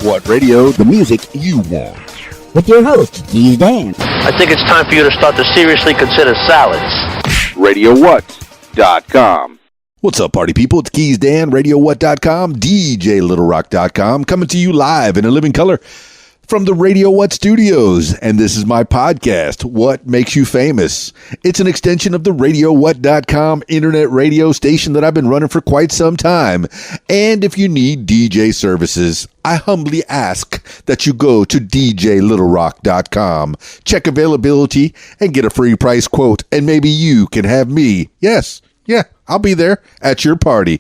What radio? The music you want. With your host, Keys Dan. I think it's time for you to start to seriously consider salads. RadioWhat.com. What's up, party people? It's Keys Dan, RadioWhat.com, DJLittleRock.com, coming to you live in a living color from the Radio What Studios, and this is my podcast, What Makes You Famous. It's an extension of the RadioWhat.com internet radio station that I've been running for quite some time. And if you need DJ services, I humbly ask that you go to DJLittleRock.com, check availability, and get a free price quote, and maybe you can have me. Yes. Yeah, I'll be there at your party.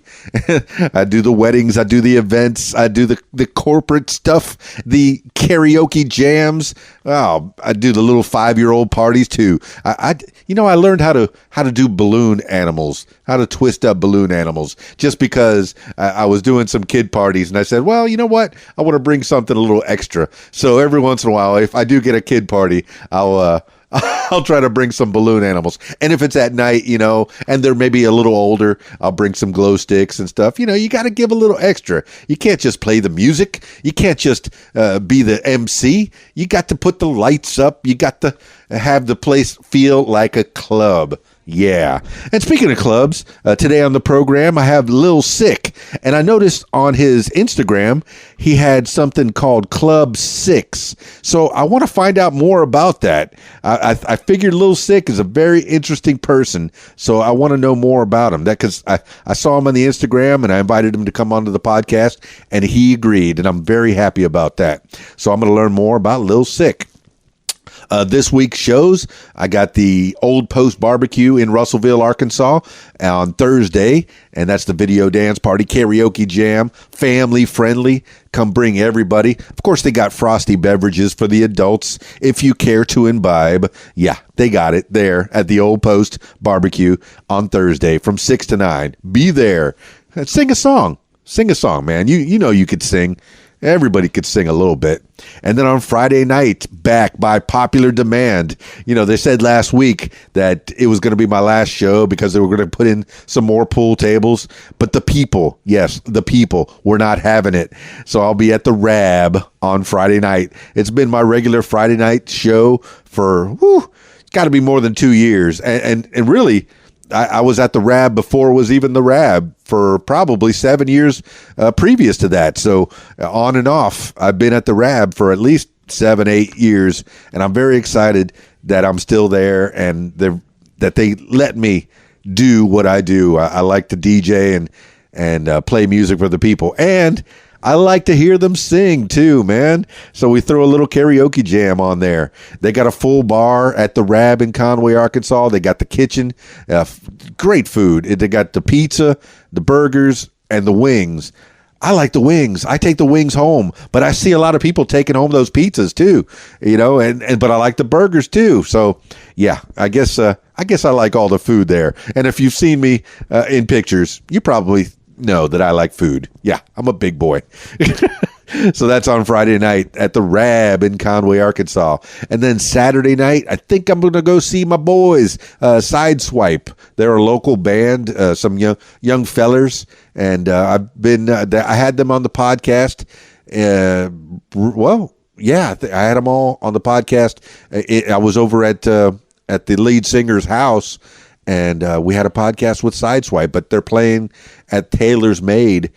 I do the weddings, I do the events, I do the corporate stuff, the karaoke jams. Oh, I do the little 5-year-old parties too. I learned how to do balloon animals, how to twist up balloon animals, just because I was doing some kid parties and I said, well, you know what? I want to bring something a little extra. So every once in a while, if I do get a kid party, I'll try to bring some balloon animals. And if it's at night, and they're maybe a little older, I'll bring some glow sticks and stuff. You got to give a little extra. You can't just play the music. You can't just be the MC. You got to put the lights up. You got to have the place feel like a club. Yeah. And speaking of clubs, today on the program, I have Lil Sicc. And I noticed on his Instagram, he had something called Club 6. So I want to find out more about that. I figured Lil Sicc is a very interesting person. So I want to know more about him. Because I saw him on the Instagram and I invited him to come onto the podcast and he agreed. And I'm very happy about that. So I'm going to learn more about Lil Sicc. This week's shows, I got the Old Post Barbecue in Russellville, Arkansas on Thursday, and that's the video dance party, karaoke jam, family friendly. Come bring everybody. Of course, they got frosty beverages for the adults if you care to imbibe. Yeah, they got it there at the Old Post Barbecue on Thursday from 6 to 9. Be there. Sing a song. Sing a song, man. You know you could sing. Everybody could sing a little bit. And then on Friday night, back by popular demand, they said last week that it was going to be my last show because they were going to put in some more pool tables. But the people, yes, the people were not having it. So I'll be at the Rab on Friday night. It's been my regular Friday night show for, got to be more than 2 years. And really, I was at the Rab before it was even the Rab for probably 7 years previous to that. So on and off, I've been at the Rab for at least 7-8 years, and I'm very excited that I'm still there and that they let me do what I do. I like to DJ and play music for the people, and I like to hear them sing too, man. So we throw a little karaoke jam on there. They got a full bar at the Rab in Conway, Arkansas. They got the kitchen, great food. They got the pizza, the burgers, and the wings. I like the wings. I take the wings home, but I see a lot of people taking home those pizzas too, but I like the burgers too. So yeah, I guess I like all the food there. And if you've seen me in pictures, you probably know that I like food. Yeah, I'm a big boy. So that's on Friday night at the Rab in Conway, Arkansas. And then Saturday night, I think I'm going to go see my boys, Sideswipe. They're a local band, some young fellers. And I had them on the podcast. I had them all on the podcast. I was over at the lead singer's house, and we had a podcast with Sideswipe, but they're playing at Taylor's Made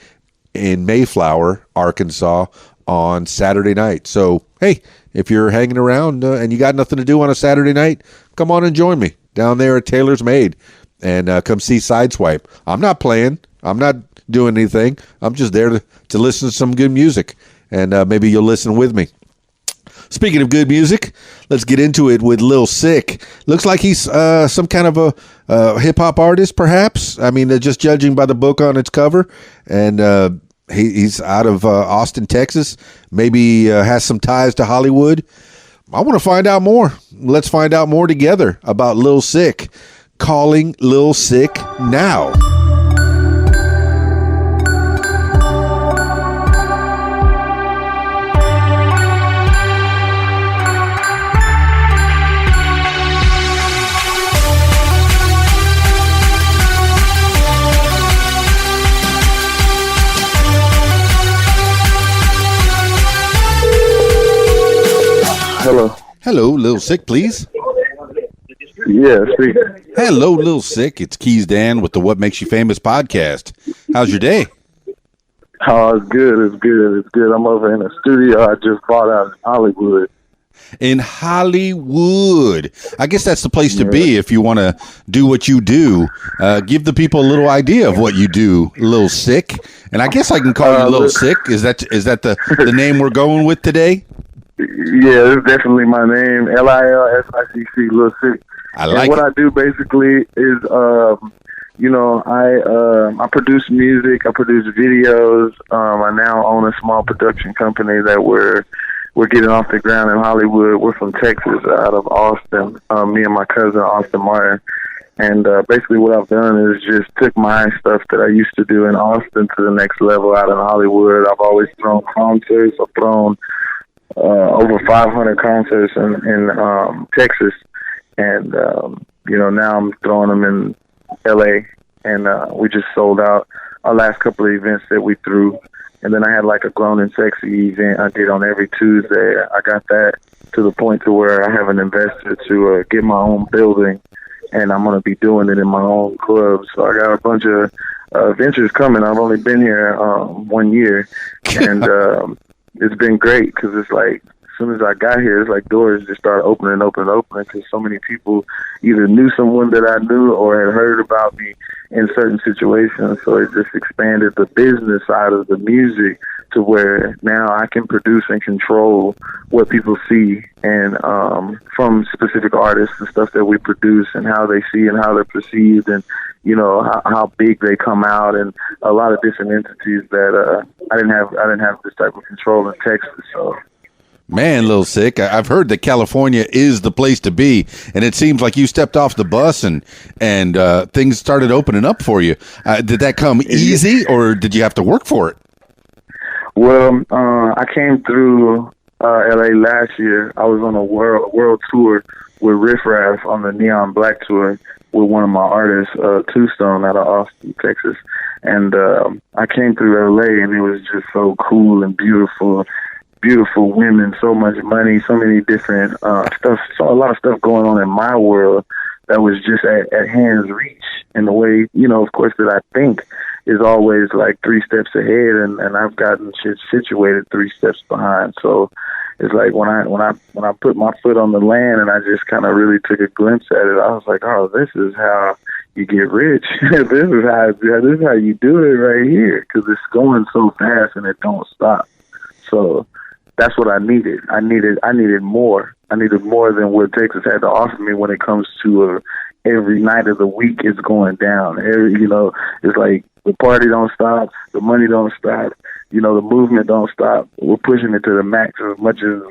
in Mayflower, Arkansas on Saturday night. So, hey, if you're hanging around and you got nothing to do on a Saturday night, come on and join me down there at Taylor's Made and come see Sideswipe. I'm not playing. I'm not doing anything. I'm just there to listen to some good music, and maybe you'll listen with me. Speaking of good music, let's get into it with Lil Sicc. Looks like he's some kind of a hip-hop artist, perhaps. I mean, just judging by the book on its cover. And he's out of Austin, Texas. Maybe has some ties to Hollywood. I want to find out more. Let's find out more together about Lil Sicc. Calling Lil Sicc now. Hello. Hello, Lil Sicc, please. Yeah, speak. Hello, Lil Sicc. It's Keys Dan with the What Makes You Famous podcast. How's your day? Oh, it's good. It's good. It's good. I'm over in a studio I just bought out in Hollywood. In Hollywood. I guess that's the place to be if you want to do what you do. Give the people a little idea of what you do, Lil Sicc. And I guess I can call you Lil Sicc. Is that the name we're going with today? Yeah, it's definitely my name. Lilsicc, Lil Sicc. I like and what I do basically is, I produce music. I produce videos. I now own a small production company that we're getting off the ground in Hollywood. We're from Texas, out of Austin. Me and my cousin Austin Martin. And basically, what I've done is just took my stuff that I used to do in Austin to the next level out in Hollywood. I've always thrown concerts. I've thrown over 500 concerts in Texas. And, now I'm throwing them in L.A., and we just sold out our last couple of events that we threw. And then I had like a Grown and Sexy event I did on every Tuesday. I got that to the point to where I have an investor to get my own building, and I'm going to be doing it in my own club. So I got a bunch of ventures coming. I've only been here 1 year, and it's been great because it's like, as soon as I got here, it's like doors just started opening because so many people either knew someone that I knew or had heard about me in certain situations. So it just expanded the business side of the music to where now I can produce and control what people see, and from specific artists and stuff that we produce and how they see and how they're perceived, and how big they come out, and a lot of different entities that I didn't have this type of control in Texas. So. Man, Lil Sicc, I've heard that California is the place to be, and it seems like you stepped off the bus and things started opening up for you. Did that come easy, or did you have to work for it? Well, I came through L.A. last year. I was on a world tour with Riff Raff on the Neon Black tour with one of my artists, Two Stone, out of Austin, Texas. And I came through L.A., and it was just so cool and beautiful women, so much money, so many different stuff, so a lot of stuff going on in my world that was just at hand's reach. And the way, of course, that I think is always like 3 steps ahead, and I've gotten shit situated 3 steps behind. So it's like when I put my foot on the land and I just kind of really took a glimpse at it, I was like, oh, this is how you get rich. this is how you do it right here, because it's going so fast and it don't stop. So that's what I needed. I needed more. I needed more than what Texas had to offer me when it comes to every night of the week is going down. It's like the party don't stop, the money don't stop, the movement don't stop. We're pushing it to the max as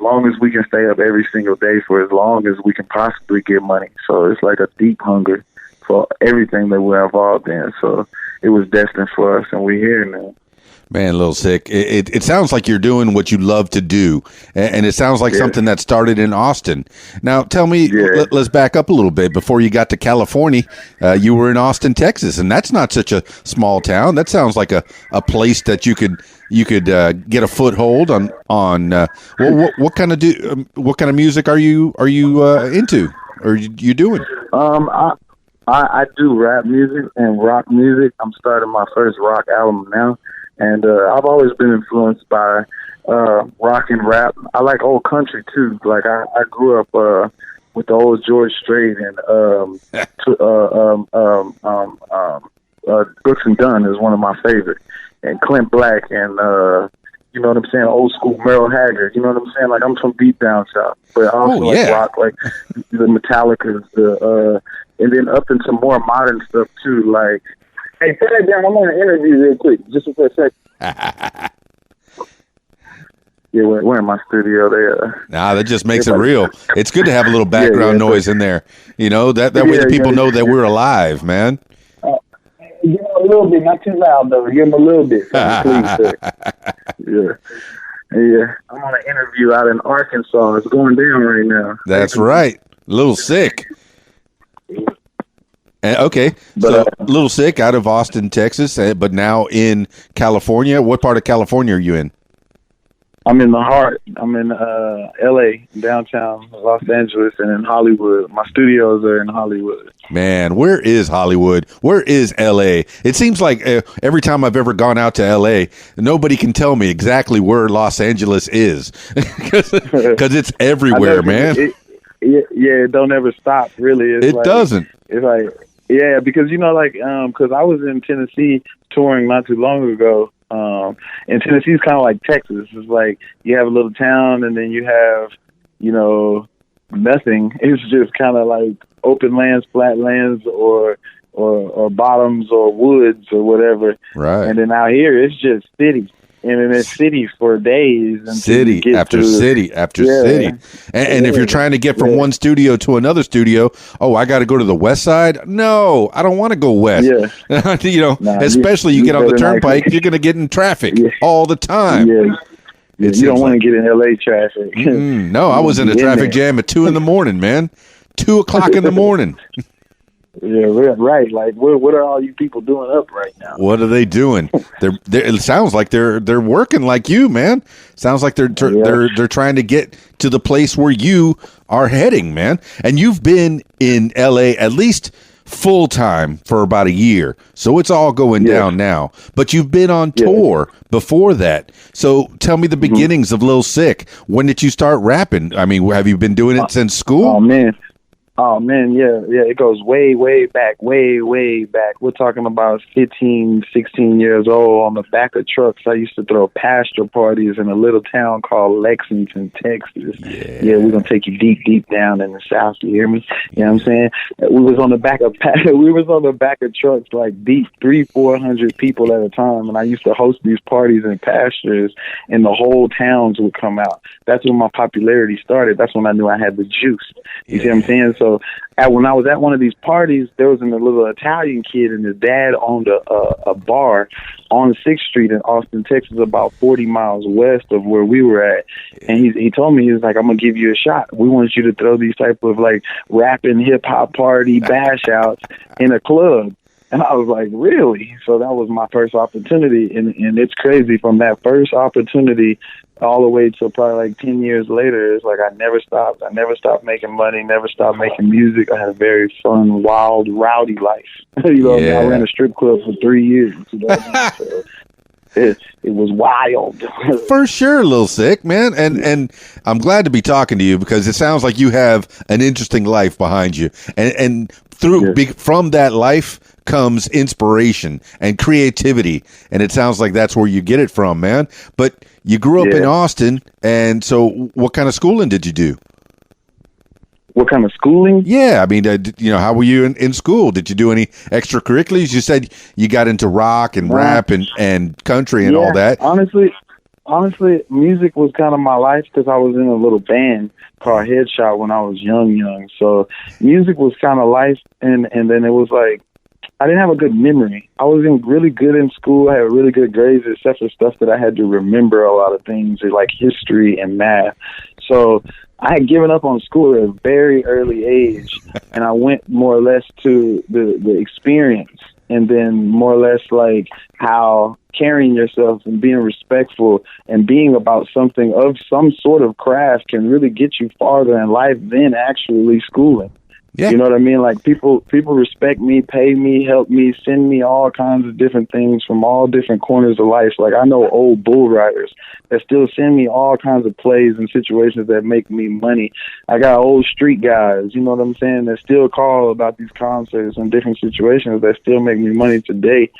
long as we can stay up every single day for as long as we can possibly get money. So it's like a deep hunger for everything that we're involved in. So it was destined for us, and we're here now. Man, Lil Sicc, it sounds like you're doing what you love to do, and it sounds like something that started in Austin. Now, tell me, let's back up a little bit. Before you got to California, you were in Austin, Texas, and that's not such a small town. That sounds like a place that you could get a foothold on. What kind of music are you into? Or you doing? I do rap music and rock music. I'm starting my first rock album now. And I've always been influenced by rock and rap. I like old country too. Like I grew up with the old George Strait and Brooks and Dunn is one of my favorites, and Clint Black, and you know what I'm saying, old school Merle Haggard. You know what I'm saying? Like I'm from deep down south, but I also like rock, like the Metallicas, and then up into more modern stuff too, like. Hey, put that down. I'm on an interview real quick, just for a second. Yeah, we're in my studio there. Nah, that just makes it real. It's good to have a little background noise in there. That way the people know that we're alive, man. Give them a little bit, not too loud though. Give them a little bit. Please, sir. Yeah. I'm on an interview out in Arkansas. It's going down right now. That's right. Lil Sicc. Okay, so Lil Sicc out of Austin, Texas, but now in California. What part of California are you in? I'm in the heart. I'm in L.A., downtown Los Angeles, and in Hollywood. My studios are in Hollywood. Man, where is Hollywood? Where is L.A.? It seems like every time I've ever gone out to L.A., nobody can tell me exactly where Los Angeles is because it's everywhere, man. It don't ever stop, really. It doesn't. It's like, yeah, because, because I was in Tennessee touring not too long ago. And Tennessee's kind of like Texas. It's like you have a little town and then you have, nothing. It's just kind of like open lands, flat lands, or bottoms or woods or whatever. Right. And then out here, it's just city. And then it's city for days. City after city after city. And if you're trying to get from one studio to another studio, I got to go to the west side? No, I don't want to go west. Yeah. Especially you get on the turnpike, you're going to get in traffic all the time. Yeah. You don't want to get in LA traffic. No, I was in a traffic jam at 2 a.m, man. 2 o'clock in the morning. Yeah, right. Like, what are all you people doing up right now? What are they doing? It sounds like they're working like you, man. Sounds like they're trying to get to the place where you are heading, man. And you've been in LA at least full time for about a year, so it's all going down now. But you've been on tour before that. So tell me the beginnings of Lil Sicc. When did you start rapping? I mean, have you been doing it since school? Oh man, yeah. It goes way back. We're talking about 15, 16 years old on the back of trucks. I used to throw pasture parties in a little town called Lexington, Texas. Yeah, we're gonna take you deep down in the South. You hear me? You know what I'm saying? We was on the back of trucks, like deep 300-400 people at a time, and I used to host these parties in pastures, and the whole towns would come out. That's when my popularity started. That's when I knew I had the juice. You see what I'm saying? So when I was at one of these parties, there was a little Italian kid, and his dad owned a bar on 6th Street in Austin, Texas, about 40 miles west of where we were at. And he told me, he was like, I'm going to give you a shot. We want you to throw these type of like rapping hip-hop party bash outs in a club. And I was like, really? So that was my first opportunity. And it's crazy, from that first opportunity all the way to probably like 10 years later, it's like I never stopped. I never stopped making money, never stopped making music. I had a very fun, wild, rowdy life. I ran a strip club for 3 years. So it was wild. For sure, Lil Sicc, man. And I'm glad to be talking to you because it sounds like you have an interesting life behind you. And from that life comes inspiration and creativity, and it sounds like that's where you get it from, man. But you grew up in Austin, and so what kind of schooling did you do? What kind of schooling? Yeah, I mean, how were you in school? Did you do any extracurriculars? You said you got into rock and rap and country and all that. Honestly, music was kind of my life because I was in a little band called Headshot when I was young. So music was kind of life, and then it was like, I didn't have a good memory. I wasn't really good in school. I had really good grades, except for stuff that I had to remember a lot of things, like history and math. So I had given up on school at a very early age, and I went more or less to the experience, and then more or less like how carrying yourself and being respectful and being about something of some sort of craft can really get you farther in life than actually schooling. Yeah. You know what I mean? Like people respect me, pay me, help me, send me all kinds of different things from all different corners of life. Like I know old bull riders that still send me all kinds of plays and situations that make me money. I got old street guys, you know what I'm saying, that still call about these concerts and different situations that still make me money today,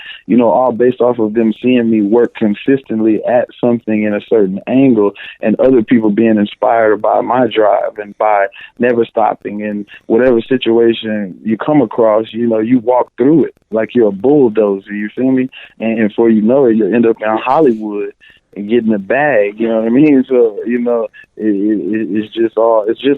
all based off of them seeing me work consistently at something in a certain angle, and other people being inspired by my drive and by never stopping, and whatever situation you come across, you walk through it like you're a bulldozer, you feel me? And before you know it, you end up in Hollywood and getting a bag, you know what I mean? So, it's just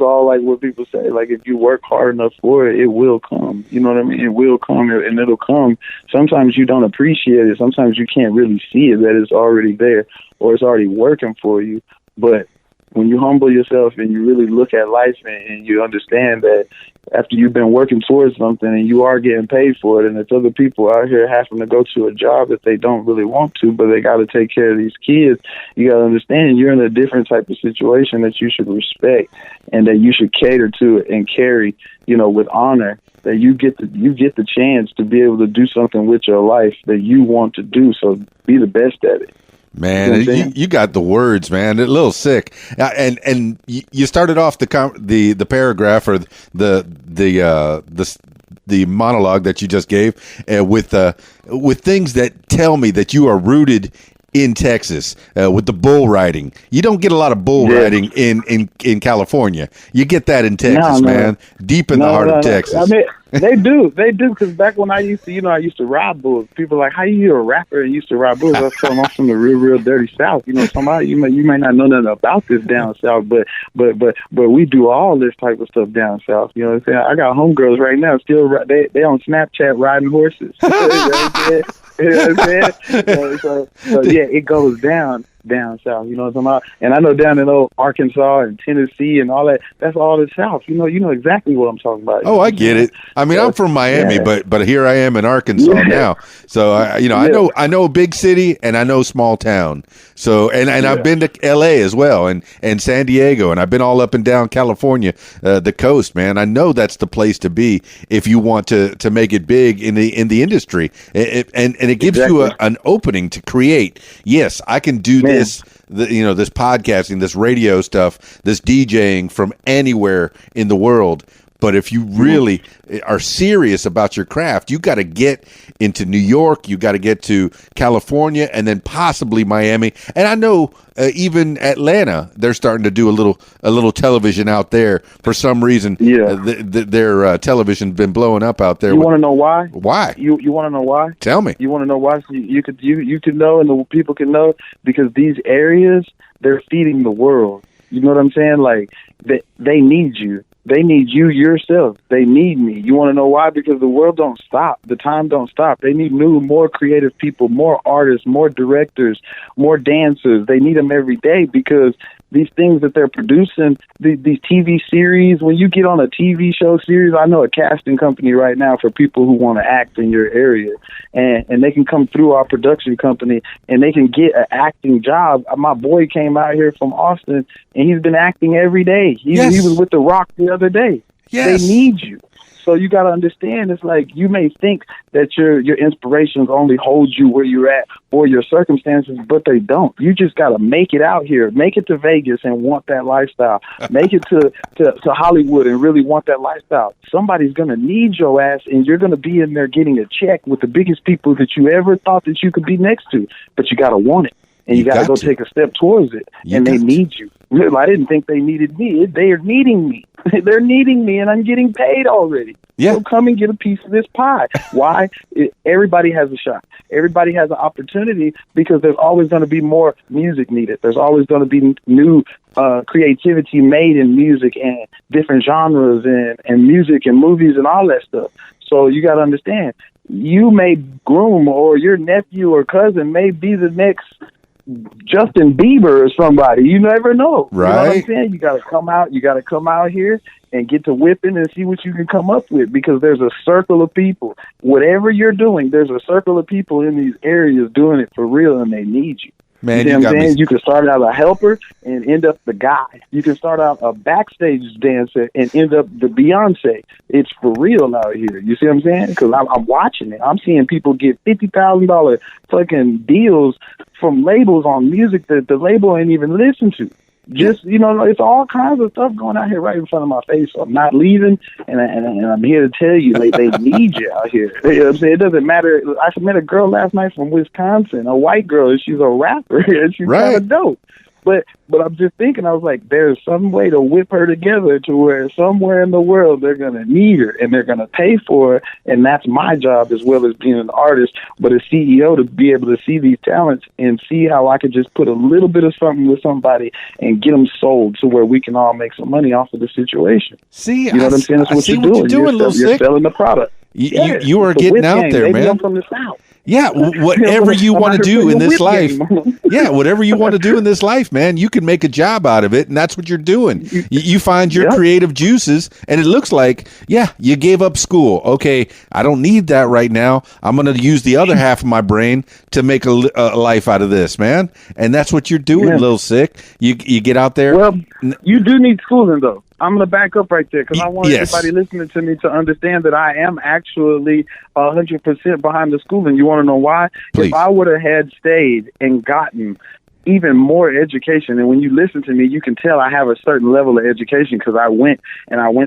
all like what people say. Like if you work hard enough for it, it will come. You know what I mean? It will come, and it'll come. Sometimes you don't appreciate it. Sometimes you can't really see it, that it's already there or it's already working for you. But when you humble yourself and you really look at life and you understand that after you've been working towards something and you are getting paid for it, and it's other people out here having to go to a job that they don't really want to, but they got to take care of these kids, you got to understand you're in a different type of situation that you should respect and that you should cater to and carry, with honor, that you get the chance to be able to do something with your life that you want to do. So be the best at it. Man, you got the words, man. Lil Sicc, and you started off the paragraph or the monologue that you just gave with things that tell me that you are rooted in Texas with the bull riding. You don't get a lot of bull riding in California. You get that in Texas, man. Deep in the heart of Texas. I mean, they do, because back when I used to ride bulls. People are like, how you a rapper and used to ride bulls? I was telling them I'm from the real dirty South. Somebody you may not know nothing about this down south, but we do all this type of stuff down south. You know what I'm saying? I got homegirls right now still they on Snapchat riding horses. You know what I'm saying? So yeah, it goes down south, you know what I'm talking about? And I know down in Arkansas and Tennessee and all that, that's all the South. You know exactly what I'm talking about. Oh, I get it. I mean, I'm from Miami, but here I am in Arkansas now. So I know a big city and I know small town. So and I've been to LA as well and San Diego, and I've been all up and down California, the coast, man. I know that's the place to be if you want to make it big in the industry. And it gives you an opening to create. Yes, I can do this, this podcasting, this radio stuff, this DJing from anywhere in the world. But if you really are serious about your craft, you got to get into New York, you got to get to California, and then possibly Miami. And I know even Atlanta, they're starting to do a little television out there for some reason. Yeah, their television's been blowing up out there. You want to know why? Why? You want to know why? Tell me. You want to know why? So you can know, and the people can know, because these areas, they're feeding the world. You know what I'm saying? Like they need you. They need you yourself. They need me. You want to know why? Because the world don't stop. The time don't stop. They need more creative people, more artists, more directors, more dancers. They need them every day, because these things that they're producing, these TV series, when you get on a TV show series, I know a casting company right now for people who want to act in your area, and they can come through our production company and they can get an acting job. My boy came out here from Austin and he's been acting every day. He was with The Rock the other day. Yes. They need you. So you got to understand, it's like you may think that your inspirations only hold you where you're at or your circumstances, but they don't. You just got to make it out here. Make it to Vegas and want that lifestyle. Make it to Hollywood and really want that lifestyle. Somebody's going to need your ass, and you're going to be in there getting a check with the biggest people that you ever thought that you could be next to. But you got to want it, and you got to go take a step towards it, and they need you. I didn't think they needed me. They are needing me. They're needing me, and I'm getting paid already. Yeah. So come and get a piece of this pie. Why? Everybody has a shot. Everybody has an opportunity, because there's always going to be more music needed. There's always going to be new creativity made in music and different genres and music and movies and all that stuff. So you got to understand, you may groom, or your nephew or cousin may be the next Justin Bieber or somebody. You never know. Right. You know what I'm saying? You gotta come out here and get to whipping and see what you can come up with, because there's a circle of people. Whatever you're doing, there's a circle of people in these areas doing it for real, and they need you. Man, you know what I'm saying? You can start out a helper and end up the guy. You can start out a backstage dancer and end up the Beyonce. It's for real out here. You see what I'm saying? Because I'm watching it. I'm seeing people get $50,000 fucking deals from labels on music that the label ain't even listen to. Just, it's all kinds of stuff going out here right in front of my face. So I'm not leaving, and I'm here to tell you, they need you out here. You know what I'm saying? It doesn't matter. I met a girl last night from Wisconsin, a white girl, and she's a rapper, and she's kind of dope. But I'm just thinking, I was like, there's some way to whip her together to where somewhere in the world they're going to need her and they're going to pay for her. And that's my job, as well as being an artist, but a CEO, to be able to see these talents and see how I could just put a little bit of something with somebody and get them sold to where we can all make some money off of the situation. See, you know what I'm saying? That's what you're doing. Lil Sicc. You're selling the product. You are getting out there, man. I'm from the South. Yeah, whatever you want to do in this life. Yeah, whatever you want to do in this life, man, you can make a job out of it, and that's what you're doing. You find your creative juices, and it looks like, yeah, you gave up school. Okay, I don't need that right now. I'm going to use the other half of my brain to make a life out of this, man. And that's what you're doing, Lil Sicc. You get out there. Well, you do need schooling, though. I'm going to back up right there because I want everybody listening to me to understand that I am actually 100% behind the schooling. You want to know why? Please. If I would have had stayed and gotten even more education, and when you listen to me, you can tell I have a certain level of education because I went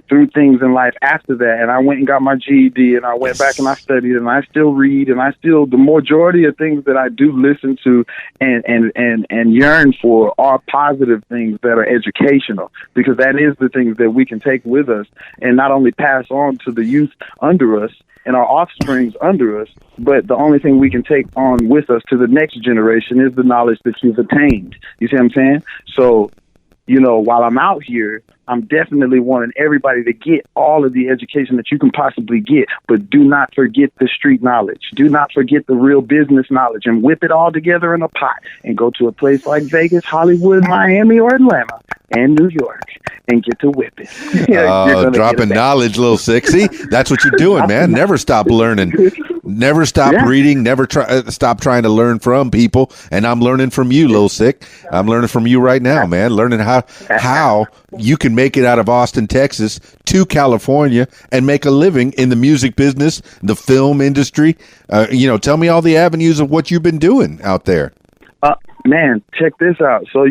through things in life after that, and I went and got my GED, and I went back and I studied, and I still read, and the majority of things that I do listen to and yearn for are positive things that are educational, because that is the things that we can take with us and not only pass on to the youth under us and our offsprings under us, but the only thing we can take on with us to the next generation is the knowledge that you've attained. You see what I'm saying? So, while I'm out here, I'm definitely wanting everybody to get all of the education that you can possibly get, but do not forget the street knowledge. Do not forget the real business knowledge, and whip it all together in a pot and go to a place like Vegas, Hollywood, Miami, or Atlanta, and New York, and get to whipping. Dropping knowledge, Lil Sicc. See, that's what you're doing, man. Never stop learning. Never stop reading. Never stop trying to learn from people. And I'm learning from you, Lil Sicc. I'm learning from you right now, man. Learning how you can make it out of Austin, Texas to California and make a living in the music business, the film industry. Tell me all the avenues of what you've been doing out there. Man, check this out. So,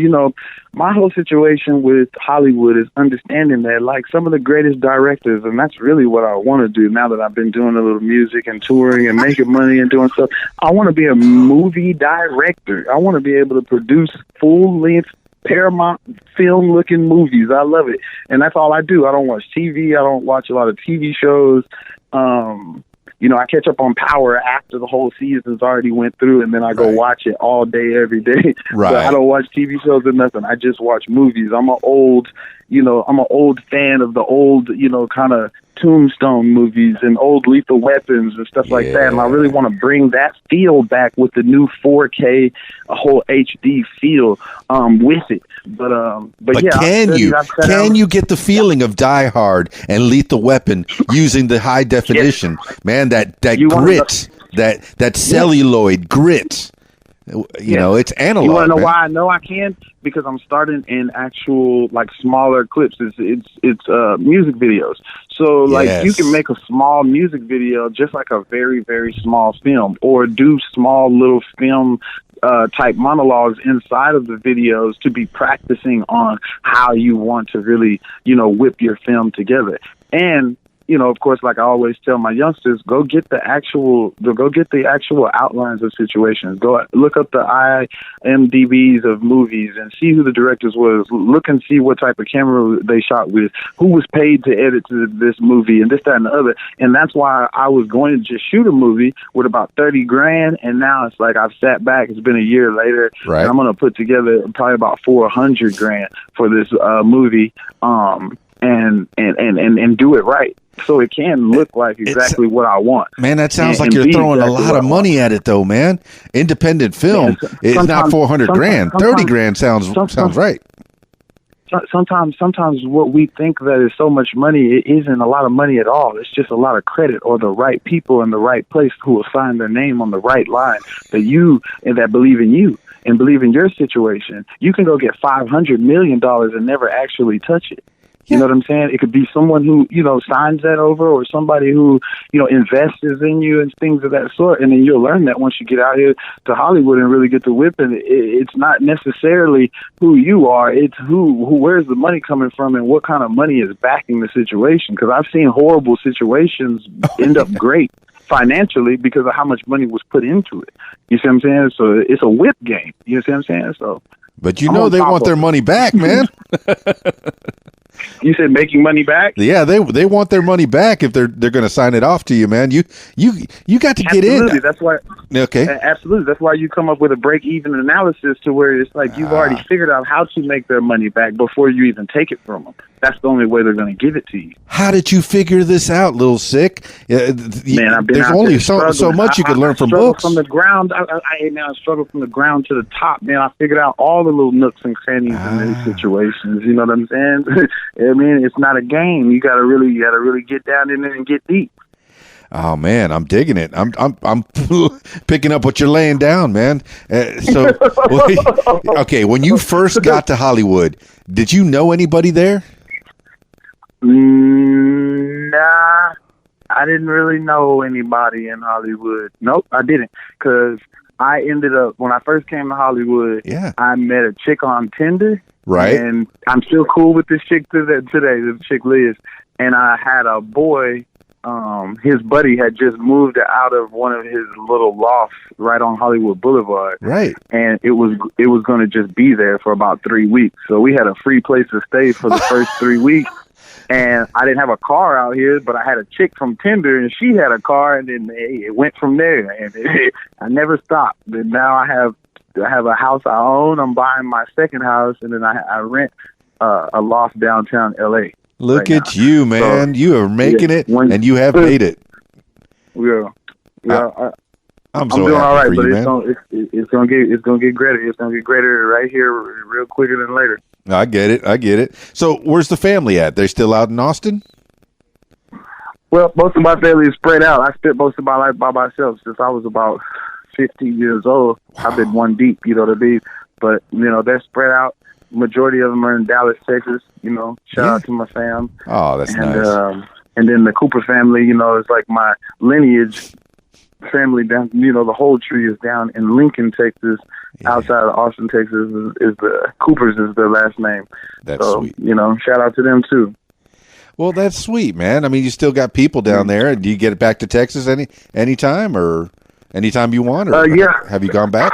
my whole situation with Hollywood is understanding that, like, some of the greatest directors, and that's really what I want to do now that I've been doing a little music and touring and making money and doing stuff. I want to be a movie director. I want to be able to produce full-length Paramount film-looking movies. I love it. And that's all I do. I don't watch TV. I don't watch a lot of TV shows. I catch up on Power after the whole season's already went through, and then I go watch it all day, every day. Right. But I don't watch TV shows or nothing. I just watch movies. I'm an old fan of the old, kind of Tombstone movies and old Lethal Weapons and stuff like that. And I really want to bring that feel back with the new 4K, a whole HD feel with it. But yeah, can you get the feeling of Die Hard and Lethal Weapon using the high definition? Man, that grit, that celluloid grit. It's analog. You want to know why I know I can? Because I'm starting in actual, like, smaller clips. It's music videos. So, like, you can make a small music video just like a very, very small film, or do small little film type monologues inside of the videos to be practicing on how you want to really, whip your film together. And of course, like I always tell my youngsters, go get the actual outlines of situations. Go look up the IMDb's of movies and see who the directors was. Look and see what type of camera they shot with, who was paid to edit this movie, and this, that, and the other. And that's why I was going to just shoot a movie with about $30,000, and now it's like I've sat back. It's been a year later, and I'm going to put together probably about $400,000 for this movie, and do it right. So it can look like exactly what I want. Man, that sounds like you're throwing a lot of money at it, though, man. Independent film is not $400,000. $30,000 sounds right. Sometimes what we think that is so much money, it isn't a lot of money at all. It's just a lot of credit, or the right people in the right place who will sign their name on the right line that believe in you and believe in your situation. You can go get $500 million and never actually touch it. You know what I'm saying? It could be someone who, signs that over, or somebody who, invests in you and things of that sort. And then you'll learn that once you get out here to Hollywood and really get to whipping. It's not necessarily who you are. It's where's the money coming from and what kind of money is backing the situation. Because I've seen horrible situations end up great financially because of how much money was put into it. You see what I'm saying? So it's a whip game. You see what I'm saying? So, but they want their money back, man. You said making money back? Yeah, they want their money back if they're going to sign it off to you, man. You got to get Absolutely. in. That's why. Okay. Absolutely. That's why you come up with a break-even analysis to where it's like you've already figured out how to make their money back before you even take it from them. That's the only way they're going to give it to you. How did you figure this out, Lil Sicc? Man, I've been there's out only there so much you could learn from books. From the ground, I struggled from the ground to the top. Man, I figured out all the little nooks and crannies in these situations. You know what I'm saying? I mean, it's not a game. You gotta really get down in there and get deep. Oh man, I'm digging it. I'm picking up what you're laying down, man. Okay, when you first got to Hollywood, did you know anybody there? Nah, I didn't really know anybody in Hollywood. Nope, I didn't. Because I ended up, when I first came to Hollywood, I met a chick on Tinder. Right. And I'm still cool with this chick today, this chick Liz. And I had a boy, his buddy had just moved out of one of his little lofts right on Hollywood Boulevard. Right. And it was going to just be there for about 3 weeks. So we had a free place to stay for the first 3 weeks. And I didn't have a car out here, but I had a chick from Tinder, and she had a car, and then it went from there. And I never stopped. And now I have a house I own. I'm buying my second house, and then I rent a loft downtown L.A. Look at now. You, man. So, you are making it, and you have made it. Yeah. I'm so doing happy all right, for but you, it's gonna get greater. It's gonna get greater right here, real quicker than later. I get it. So, where's the family at? They're still out in Austin? Well, most of my family is spread out. I spent most of my life by myself since I was about 15 years old. Wow. I've been one deep, you know what I mean? But they're spread out. Majority of them are in Dallas, Texas. Shout out to my fam. Oh, that's nice. And then the Cooper family, it's like my lineage family down. The whole tree is down in Lincoln, Texas. Yeah. Outside of Austin, Texas, is the Coopers is their last name. That's sweet. Shout out to them too. Well, that's sweet, man. I mean, you still got people down there. Do you get it back to Texas anytime or anytime you want? Or yeah. Have you gone back?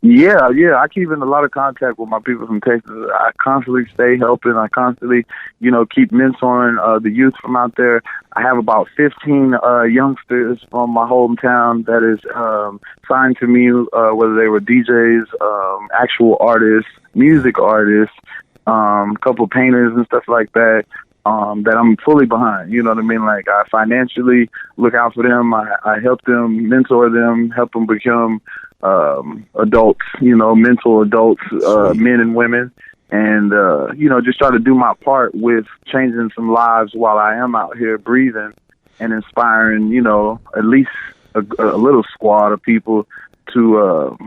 Yeah. I keep in a lot of contact with my people from Texas. I constantly stay helping. I constantly, keep mentoring the youth from out there. I have about 15 youngsters from my hometown that is signed to me, whether they were DJs, actual artists, music artists, a couple of painters and stuff like that. That I'm fully behind, you know what I mean? Like, I financially look out for them. I help them, mentor them, help them become adults, mental adults, men and women, and just try to do my part with changing some lives while I am out here breathing and inspiring, at least a little squad of people to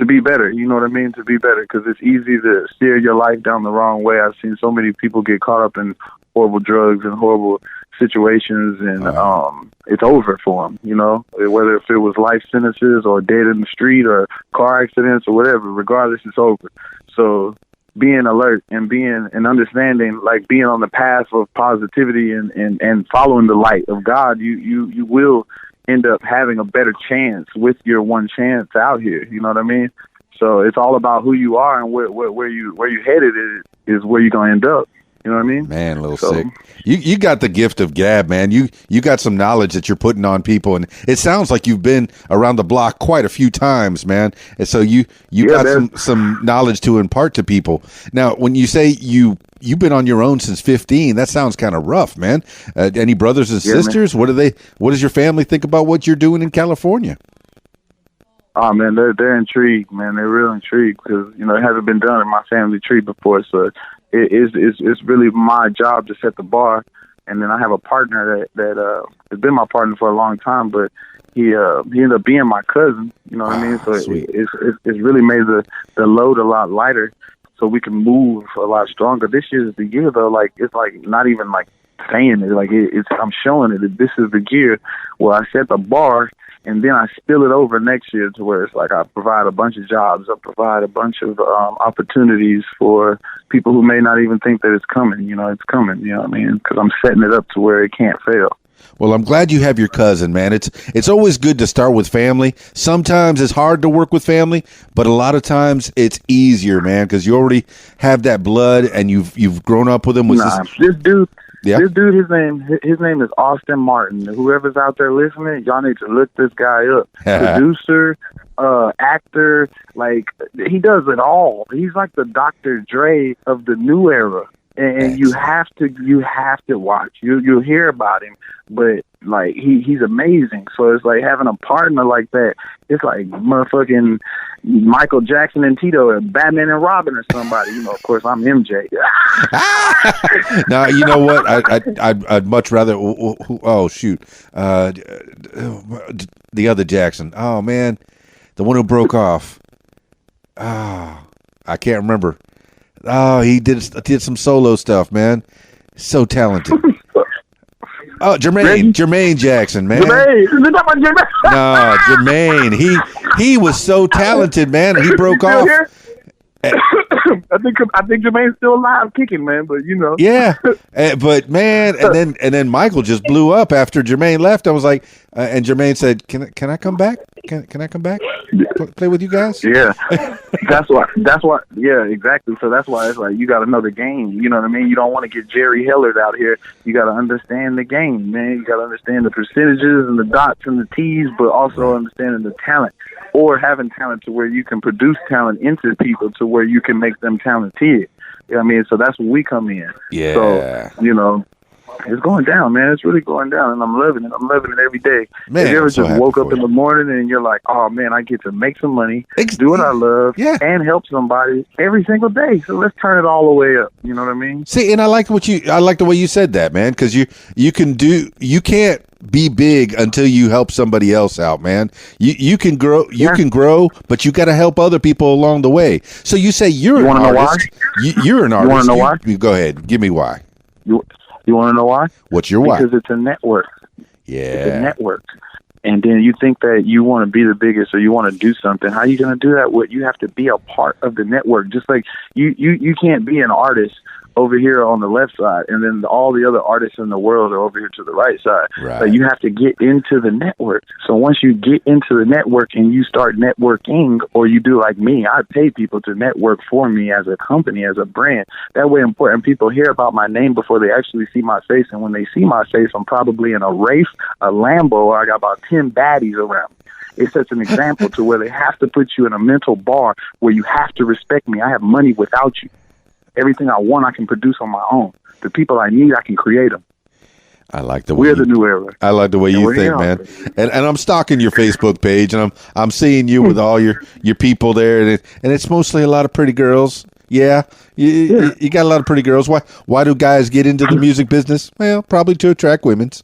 be better. You know what I mean? To be better, because it's easy to steer your life down the wrong way. I've seen so many people get caught up in horrible drugs and horrible situations, and it's over for them, whether if it was life sentences or dead in the street or car accidents or whatever. Regardless, it's over. So being alert and being and understanding, like being on the path of positivity and following the light of God, you will end up having a better chance with your one chance out here. You know what I mean? So it's all about who you are, and where you headed is where you're gonna end up. You know what I mean? Man, Lil Sicc. You got the gift of gab, man. You got some knowledge that you're putting on people, and it sounds like you've been around the block quite a few times, man. And so you got some knowledge to impart to people. Now, when you say you've been on your own since 15, that sounds kind of rough, man. Any brothers and sisters? Man. What does your family think about what you're doing in California? Oh man, they're intrigued, man. They're real intrigued because it hasn't been done in my family tree before, so. It's really my job to set the bar, and then I have a partner that has been my partner for a long time, but he ended up being my cousin. You know what I mean? So it's really made the load a lot lighter, so we can move a lot stronger. This year is the year though. Like it's like not even like saying it. Like I'm showing it. This is the year where I set the bar. And then I spill it over next year to where it's like I provide a bunch of jobs. I provide a bunch of opportunities for people who may not even think that it's coming. It's coming. You know what I mean? Because I'm setting it up to where it can't fail. Well, I'm glad you have your cousin, man. It's always good to start with family. Sometimes it's hard to work with family, but a lot of times it's easier, man, because you already have that blood and you've grown up with him. This dude, his name is Austin Martin. Whoever's out there listening, y'all need to look this guy up. Producer, actor, like he does it all. He's like the Dr. Dre of the new era. And you have to watch. You'll hear about him, but like he's amazing. So it's like having a partner like that. It's like motherfucking Michael Jackson and Tito, or Batman and Robin, or somebody. You know, of course, I'm MJ. Now you know what? I'd much rather. Oh shoot, the other Jackson. Oh man, the one who broke off. Oh, I can't remember. Oh, he did some solo stuff, man. So talented. Oh, Jermaine Jackson, man. No, Jermaine. He was so talented, man. He broke off. I think Jermaine's still alive, kicking, man. But you know, yeah. But man, and then Michael just blew up after Jermaine left. I was like, and Jermaine said, "Can I come back? Can I come back? Play with you guys?" Yeah, that's why. Yeah, exactly. So that's why it's like you got to know the game. You know what I mean? You don't want to get Jerry Hillard out here. You got to understand the game, man. You got to understand the percentages and the dots and the T's, but also understanding the talent, or having talent to where you can produce talent into people to where you can make them talented. You know what I mean? So that's where we come in. Yeah. So, you know, it's going down, man. It's really going down, and I'm loving it. I'm loving it every day. Man, if you ever so just woke up in the morning and you're like, oh, man, I get to make some money, do what I love, yeah, and help somebody every single day. So let's turn it all the way up. You know what I mean? See, and I like the way you said that, man, because you can't be big until you help somebody else out, man. You can grow, but you got to help other people along the way. So you say you're an artist. You're an artist. You want to know why? Go ahead. Give me why. You want to know why? What's your why? Because it's a network. Yeah. It's a network. And then you think that you want to be the biggest or you want to do something. How are you going to do that? You have to be a part of the network. Just like you can't be an artist over here on the left side, and then all the other artists in the world are over here to the right side. Right. But you have to get into the network. So once you get into the network and you start networking, or you do like me, I pay people to network for me as a company, as a brand. That way important people hear about my name before they actually see my face. And when they see my face, I'm probably in a race, a Lambo, or I got about 10 baddies around me. It sets an example to where they have to put you in a mental bar where you have to respect me. I have money without you. Everything I want, I can produce on my own. The people I need, I can create them. I like the way we're the new era. I like the way you think, man. And I'm stalking your Facebook page, and I'm seeing you with all your people there, and it's mostly a lot of pretty girls. Yeah, you got a lot of pretty girls. Why do guys get into the music business? Well, probably to attract women's.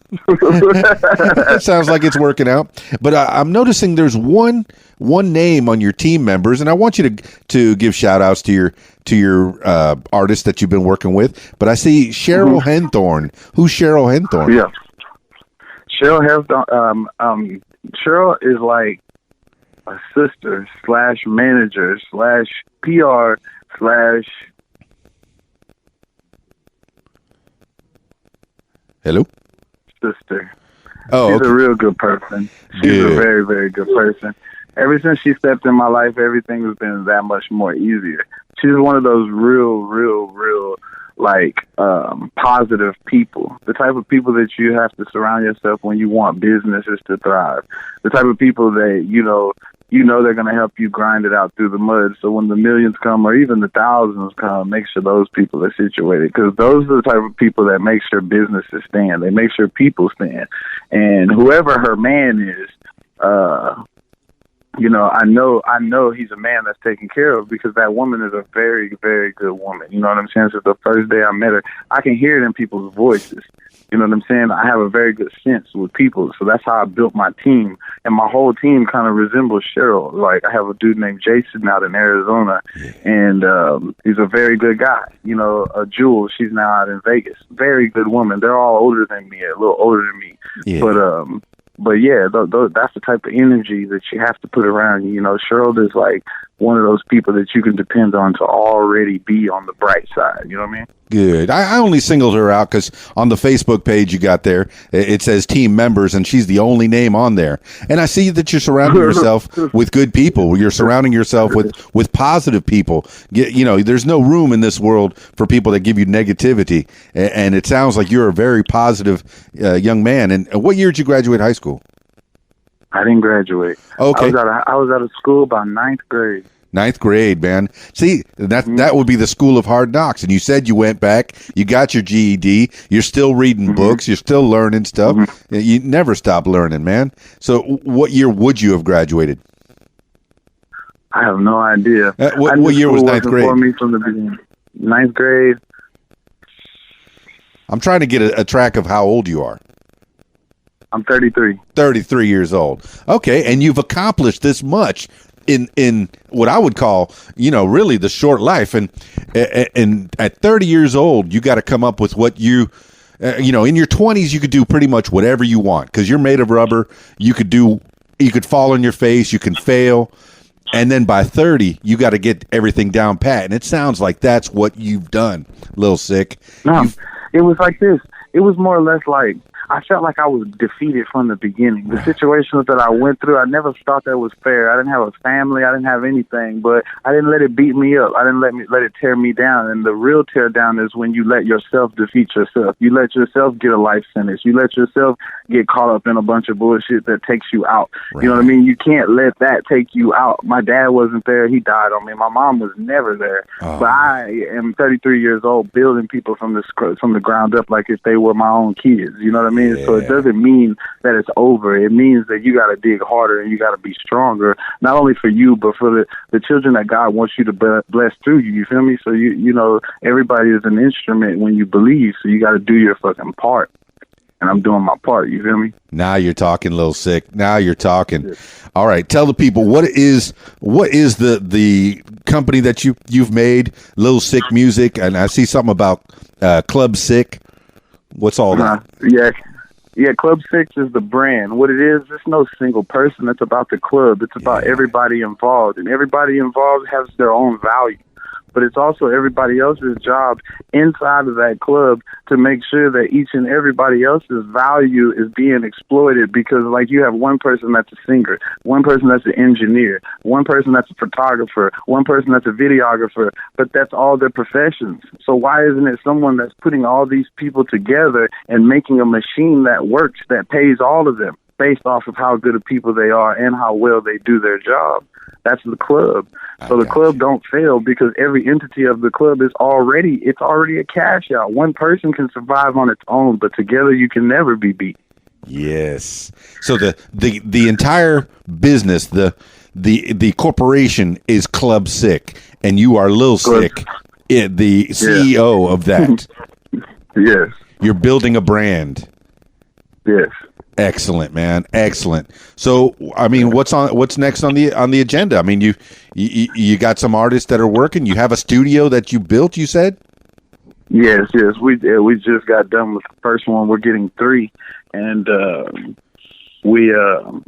It sounds like it's working out, but I'm noticing there's one name on your team members, and I want you to give shout outs to your artists that you've been working with. But I see Cheryl Henthorn. Who's Cheryl Henthorn? Yeah, Cheryl Henthorn. Cheryl is like a sister / manager / PR / Hello. Sister. Oh, she's a real good person. She's a very, very good person. Ever since she stepped in my life, everything has been that much more easier. She's one of those real, like, positive people. The type of people that you have to surround yourself when you want businesses to thrive. The type of people that, you know they're going to help you grind it out through the mud. So when the millions come, or even the thousands come, make sure those people are situated, because those are the type of people that make sure businesses stand. They make sure people stand. And whoever her man is, I know he's a man that's taken care of, because that woman is a very, very good woman. You know what I'm saying? Since the first day I met her, I can hear it in people's voices. You know what I'm saying? I have a very good sense with people. So that's how I built my team. And my whole team kind of resembles Cheryl. Like, I have a dude named Jason out in Arizona, and he's a very good guy. Jules, she's now out in Vegas. Very good woman. They're all older than me, a little older than me. Yeah. But But yeah, that's the type of energy that you have to put around you. You know, Cheryl is like one of those people that you can depend on to already be on the bright side. You know what I mean? Good. I only singled her out because on the Facebook page you got there, it says team members, and she's the only name on there. And I see that you're surrounding yourself with good people. You're surrounding yourself with positive people. You know, there's no room in this world for people that give you negativity. And it sounds like you're a very positive young man. And what year did you graduate high school? I didn't graduate. Okay. I was out of school by ninth grade. Ninth grade, man. See, that would be the school of hard knocks. And you said you went back, you got your GED, you're still reading books, you're still learning stuff. You never stop learning, man. So what year would you have graduated? I have no idea. What year was ninth grade? For me from the beginning. Ninth grade. I'm trying to get a track of how old you are. I'm 33. 33 years old. Okay, and you've accomplished this much in what I would call, you know, really the short life. And at 30 years old, you got to come up with what you know, in your 20s, you could do pretty much whatever you want because you're made of rubber. You could fall on your face, you can fail. And then by 30, you got to get everything down pat. And it sounds like that's what you've done, Lil Sicc. No, it was like this. It was more or less like I felt like I was defeated from the beginning. The situations that I went through, I never thought that was fair. I didn't have a family. I didn't have anything, but I didn't let it beat me up. I didn't let it tear me down. And the real tear down is when you let yourself defeat yourself. You let yourself get a life sentence. You let yourself get caught up in a bunch of bullshit that takes you out. Right. You know what I mean? You can't let that take you out. My dad wasn't there. He died on me. My mom was never there. Oh. But I am 33 years old building people from the ground up like if they were my own kids. You know what I mean? Yeah. So it doesn't mean that it's over. It means that you got to dig harder and you got to be stronger, not only for you, but for the children that God wants you to bless through you. You feel me? So, you know, everybody is an instrument when you believe, so you got to do your fucking part. And I'm doing my part. You feel me? Now you're talking, Lil Sicc. Now you're talking. Yeah. All right. Tell the people what is the company that you've made, Lil Sicc Music, and I see something about Club Sicc. What's all that? Yeah, Club Sicc is the brand. What it is, it's no single person. It's about the club. It's about everybody involved. And everybody involved has their own value. But it's also everybody else's job inside of that club to make sure that each and everybody else's value is being exploited, because like you have one person that's a singer, one person that's an engineer, one person that's a photographer, one person that's a videographer, but that's all their professions. So why isn't it someone that's putting all these people together and making a machine that works, that pays all of them based off of how good of people they are and how well they do their job? That's the club. So the club don't fail because every entity of the club is already a cash out. One person can survive on its own, but together you can never be beat. Yes. So the entire business, the corporation is Club Sicc, and you are Lil Sicc, the CEO of that. Yes. You're building a brand. Yes. Excellent, man. Excellent. So, I mean, what's next on the agenda? I mean, you got some artists that are working. You have a studio that you built, you said? Yes. We just got done with the first one. We're getting 3, and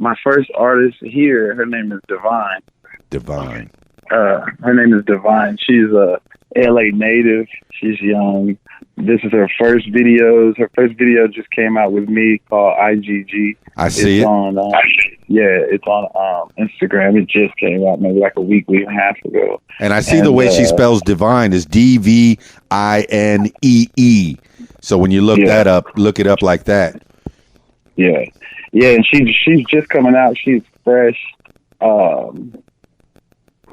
my first artist here, her name is Divine. Divine. Her name is Divine. She's a LA native. She's young. This is her first videos. Her first video just came out with me called IGG. I see it. It's on Instagram. It just came out maybe like a week and a half ago. And I see the way she spells Divine is DVINEE. So when you look that up, look it up like that. Yeah. Yeah, and she's just coming out. She's fresh.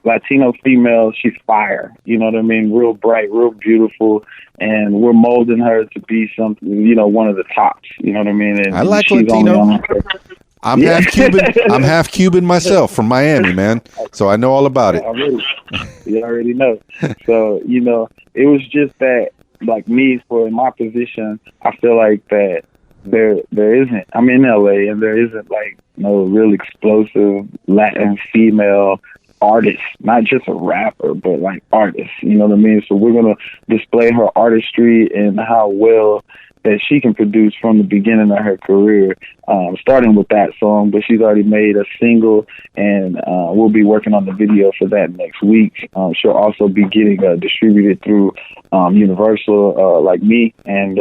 Latino female, she's fire. You know what I mean? Real bright, real beautiful. And we're molding her to be something, you know, one of the tops. You know what I mean? And I like Latino. I'm half Cuban. I'm half Cuban myself from Miami, man. So I know all about it. You already know. So, you know, it was just that, like me, for my position, I feel like that there isn't. I'm in LA, and there isn't like no real explosive Latin female artist, not just a rapper, but like artist, you know what I mean? So we're gonna display her artistry and how well that she can produce from the beginning of her career, starting with that song. But she's already made a single, and we'll be working on the video for that next week. She'll also be getting distributed through Universal, like me, and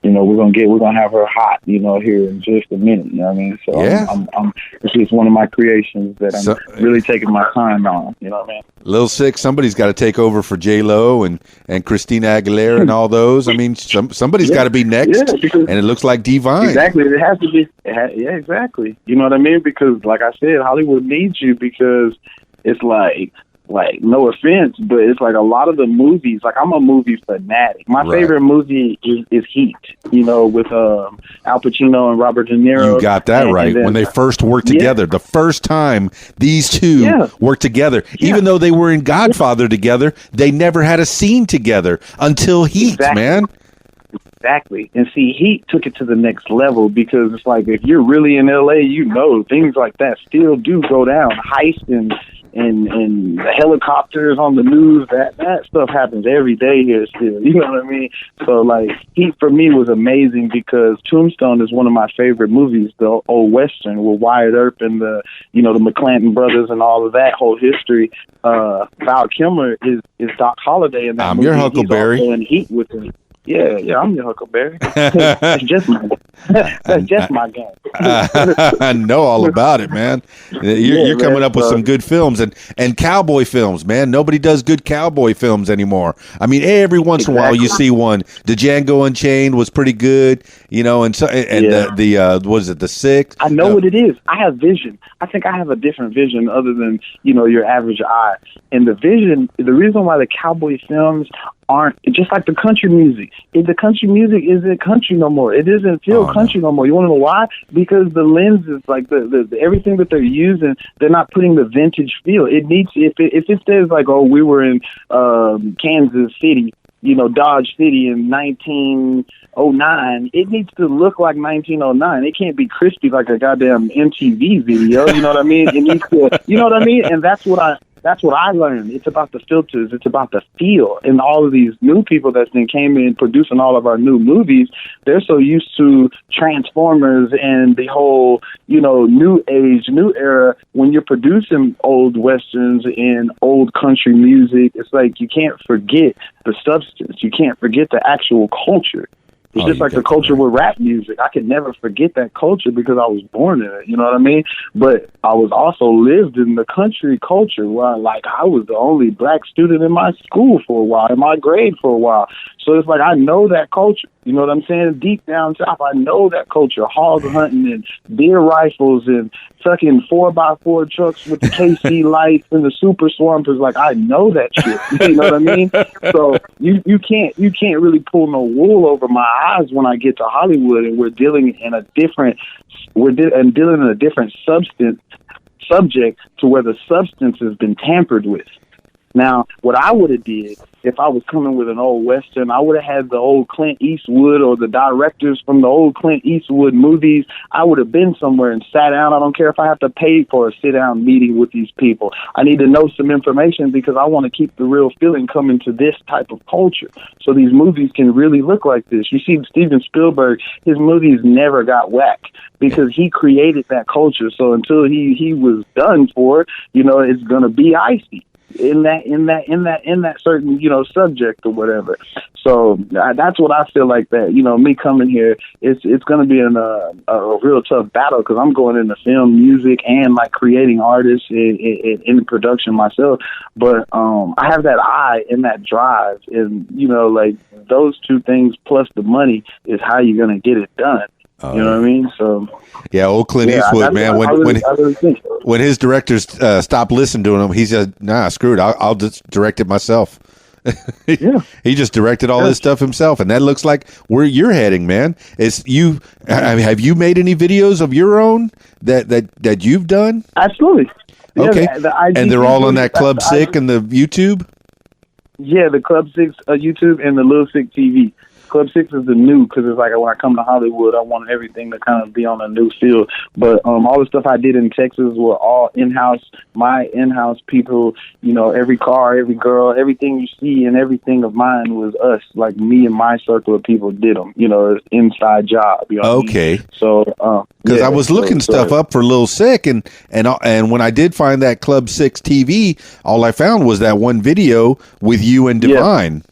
we're gonna have her hot, here in just a minute. You know what I mean? So yeah. It's just one of my creations that I'm really taking my time on. You know what I mean? Lil Sicc, somebody's got to take over for J-Lo and Christina Aguilera and all those. I mean, somebody's got to be next, and it looks like Divine. Exactly, it has to be. Yeah, exactly. You know what I mean? Because, like I said, Hollywood needs you, because it's like no offense, but it's like a lot of the movies, like I'm a movie fanatic. My favorite movie is Heat, with Al Pacino and Robert De Niro. You got that right. When they first worked together, the first time these two worked together, even though they were in Godfather together, they never had a scene together until Heat, man. Exactly. And see, Heat took it to the next level, because it's like, if you're really in LA, things like that still do go down. Heist and helicopters on the news, that stuff happens every day here still. You know what I mean? So, like, Heat for me was amazing, because Tombstone is one of my favorite movies, the old Western with Wyatt Earp and the McClanton brothers and all of that whole history. Val Kilmer is Doc Holliday in that movie. I'm your Huckleberry. He's also in Heat with me. Yeah, I'm your Huckleberry. That's just my game. I know all about it, man. You're coming up with some good films and cowboy films, man. Nobody does good cowboy films anymore. I mean, every once in a while you see one. The Django Unchained was pretty good, the what is it, The Sixth? I know what it is. I have vision. I think I have a different vision other than your average eye. And the reason why the cowboy films aren't just like the country music. The country music isn't country no more. It doesn't feel country no more. You want to know why? Because the lenses, like the everything that they're using, they're not putting the vintage feel. It needs, if it says like, oh, we were in Kansas City, Dodge City in 1909, it needs to look like 1909. It can't be crispy like a goddamn MTV video. You know what I mean? It needs to, you know what I mean? And that's what I learned. It's about the filters. It's about the feel. And all of these new people that then came in producing all of our new movies, they're so used to Transformers and the whole, new age, new era. When you're producing old Westerns and old country music, it's like you can't forget the substance. You can't forget the actual culture. It's just like the culture with rap music. I could never forget that culture because I was born in it. You know what I mean? But I was also lived in the country culture where, I was the only black student in my school for a while, in my grade for a while. So it's like I know that culture. You know what I'm saying? Deep down south, I know that culture. Hog hunting and deer rifles and fucking 4x4 trucks with the KC lights and the super swampers. Like, I know that shit. You know what I mean? So you can't really pull no wool over my eyes when I get to Hollywood, and we're dealing in a different subject to where the substance has been tampered with. Now, what I would have did if I was coming with an old Western, I would have had the old Clint Eastwood or the directors from the old Clint Eastwood movies. I would have been somewhere and sat down. I don't care if I have to pay for a sit-down meeting with these people. I need to know some information because I want to keep the real feeling coming to this type of culture. So these movies can really look like this. You see Steven Spielberg, his movies never got whack because he created that culture. So until he was done for it, it's going to be icy in that certain subject or whatever. So that's what I feel like, that me coming here, it's going to be a real tough battle because I'm going into film, music, and like creating artists in production myself. But I have that eye and that drive, and like those two things plus the money is how you're going to get it done. You know what I mean? So yeah, old Clint Eastwood, man. When his directors stopped listening to him, he said, "Nah, screw it. I'll just direct it myself." He just directed all this stuff himself, and that looks like where you're heading, man. Have you made any videos of your own that you've done? Absolutely. Okay, and they're all on that Club Sicc and the YouTube. Yeah, the Club Sicc YouTube and the Lil Sicc TV. Club Six is the new, because it's like when I come to Hollywood, I want everything to kind of be on a new field. But all the stuff I did in Texas were all in-house, my in-house people. You know, every car, every girl, everything you see and everything of mine was us. Like me and my circle of people did them. You know, it's inside job. You know Okay. what I mean? So, because I was looking stuff up for Lil Sicc, and when I did find that Club Six TV, all I found was that one video with you and Divine.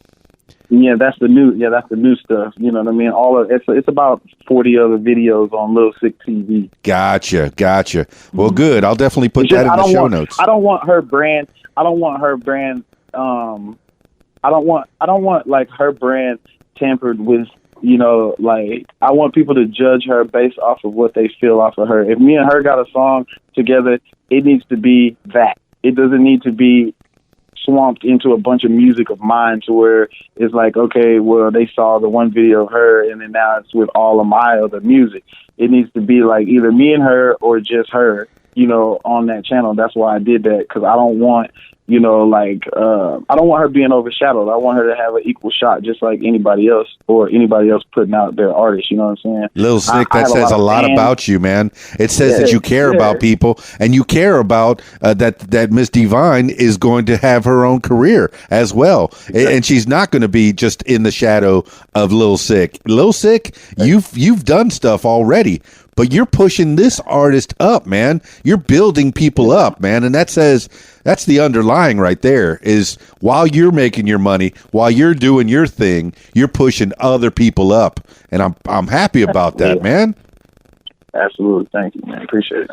Yeah, that's the new stuff. You know what I mean? It's about 40 other videos on Lil Sicc TV. Gotcha. Well, good. I'll definitely put that in the show notes. I don't want her brand. I don't want like her brand tampered with. You know, like, I want people to judge her based off of what they feel off of her. If me and her got a song together, it needs to be that. It doesn't need to be swamped into a bunch of music of mine to where it's like, okay, well, they saw the one video of her and then now it's with all of my other music. It needs to be like either me and her or just her, you know, on that channel. That's why I did that, because I don't want, you know, like, I don't want her being overshadowed. I want her to have an equal shot just like anybody else, or anybody else putting out their artists, you know what I'm saying? Lil Sicc, that says a lot about you, man. It says that you care about people, and you care about that Miss Divine is going to have her own career as well. And she's not going to be just in the shadow of Lil Sicc. Lil Sicc, you've done stuff already, but you're pushing this artist up, man. You're building people up, man. And that's the underlying right there, is while you're making your money, while you're doing your thing, you're pushing other people up. And I'm happy about that, man. Absolutely. Thank you, man. Appreciate it.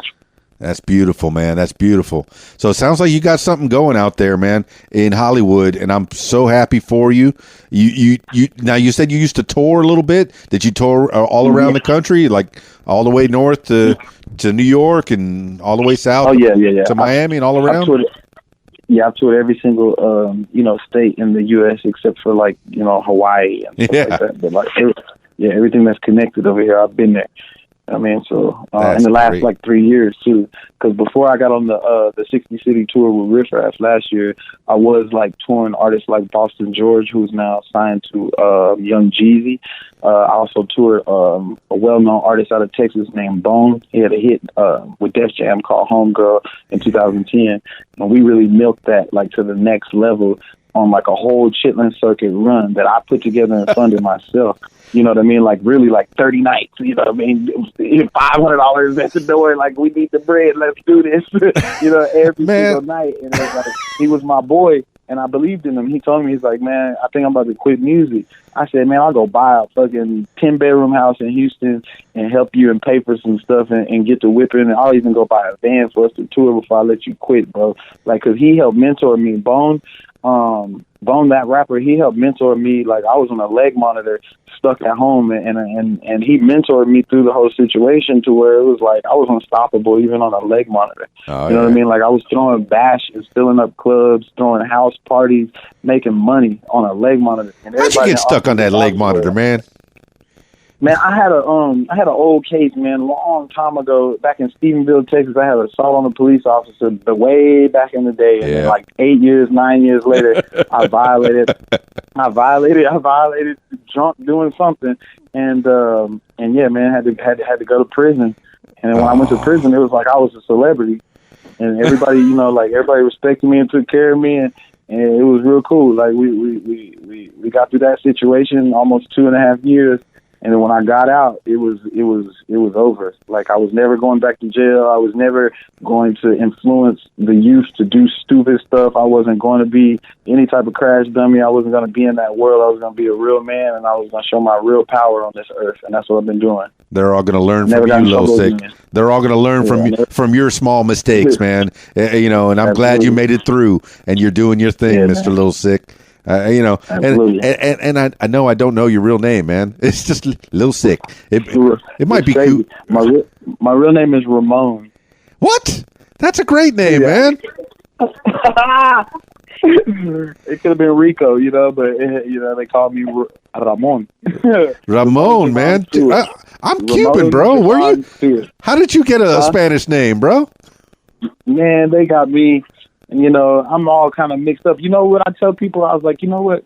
That's beautiful, man. That's beautiful. So it sounds like you got something going out there, man, in Hollywood, and I'm so happy for you. You now, you said you used to tour a little bit. Did you tour all around the country, like all the way north to New York and all the way south? Oh yeah. To Miami and all around. I've toured every single state in the U.S. except for, like, you know, Hawaii and stuff like that. But like, everything that's connected over here, I've been there. I mean, so in the last like 3 years too, because before I got on the 60 city tour with Riff Raff last year, I was like touring artists like Boston George, who's now signed to Young Jeezy. I also toured a well-known artist out of Texas named Bone. He had a hit with Def Jam called Homegirl in 2010, and we really milked that like to the next level on like a whole Chitlin circuit run that I put together and funded myself. You know what I mean? Like, really, like 30 nights. You know what I mean? $500 at the door. Like, we need the bread. Let's do this. You know, every single night. And it was like, he was my boy, and I believed in him. He told me, he's like, man, I think I'm about to quit music. I said, man, I'll go buy a fucking 10-bedroom house in Houston and help you and pay for some stuff and get to whipping. And I'll even go buy a van for us to tour before I let you quit, bro. Like, because he helped mentor me. Bone, that rapper, he helped mentor me. Like, I was on a leg monitor stuck at home, and he mentored me through the whole situation to where it was like I was unstoppable even on a leg monitor. You know what I mean? Like, I was throwing bashes, filling up clubs, throwing house parties, making money on a leg monitor. And how'd you get stuck on that leg monitor, man? Man, I had an old case, man, long time ago, back in Stephenville, Texas. I had an assault on a police officer the way back in the day, and then like 9 years later, I violated drunk doing something, and yeah, man, had to go to prison. And then when I went to prison, it was like I was a celebrity, and everybody, you know, like everybody respected me and took care of me, and it was real cool. Like we got through that situation almost 2.5 years. And then when I got out, it was over. Like, I was never going back to jail. I was never going to influence the youth to do stupid stuff. I wasn't going to be any type of crash dummy. I wasn't going to be in that world. I was going to be a real man, and I was going to show my real power on this earth. And that's what I've been doing. They're all going to learn from you, Lil Sicc. They're all going to learn from your small mistakes, man. You know, and I'm glad you made it through, and you're doing your thing, Mr. Lil Sicc. You know, and I know I don't know your real name, man. It's just Lil Sicc. It might be cute. My real name is Ramon. What? That's a great name, man. It could have been Rico, you know, but you know, they called me Ramon. Ramon, man. I'm Cuban, bro. Where you? How did you get a Spanish name, bro? Man, they got me. And, you know, I'm all kind of mixed up. You know what I tell people? I was like, you know what?